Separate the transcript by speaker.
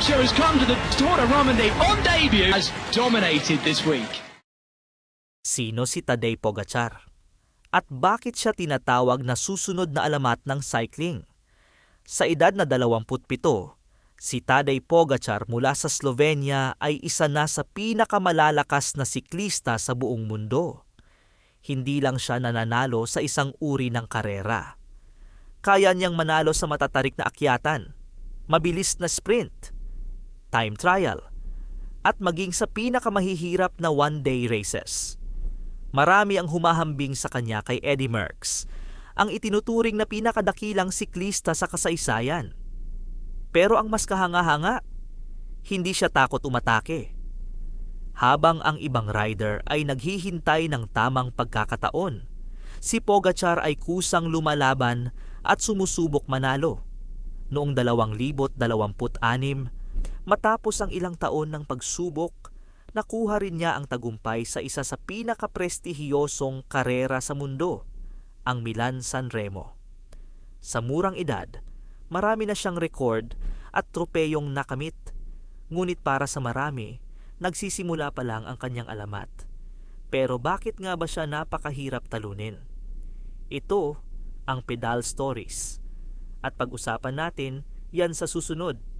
Speaker 1: Pogacar has come to the Tour de Romandie on debut, has dominated this week.
Speaker 2: Sino si Tadej Pogacar? At bakit siya tinatawag na susunod na alamat ng cycling? Sa edad na 27, si Tadej Pogacar mula sa Slovenia ay isa na sa pinakamalalakas na siklista sa buong mundo. Hindi lang siya nananalo sa isang uri ng karera. Kaya niyang manalo sa matatarik na akyatan, mabilis na sprint, time trial, at maging sa pinakamahihirap na one-day races. Marami ang humahambing sa kanya kay Eddy Merckx, ang itinuturing na pinakadakilang siklista sa kasaysayan. Pero ang mas kahanga-hanga, hindi siya takot umatake. Habang ang ibang rider ay naghihintay ng tamang pagkakataon, si Pogacar ay kusang lumalaban at sumusubok manalo. Noong 2026, matapos ang ilang taon ng pagsubok, nakuha rin niya ang tagumpay sa isa sa pinakaprestihiyosong karera sa mundo, ang Milan-San Remo. Sa murang edad, marami na siyang record at tropeyong nakamit, ngunit para sa marami, nagsisimula pa lang ang kanyang alamat. Pero bakit nga ba siya napakahirap talunin? Ito ang Pedal Stories. At pag-usapan natin yan sa susunod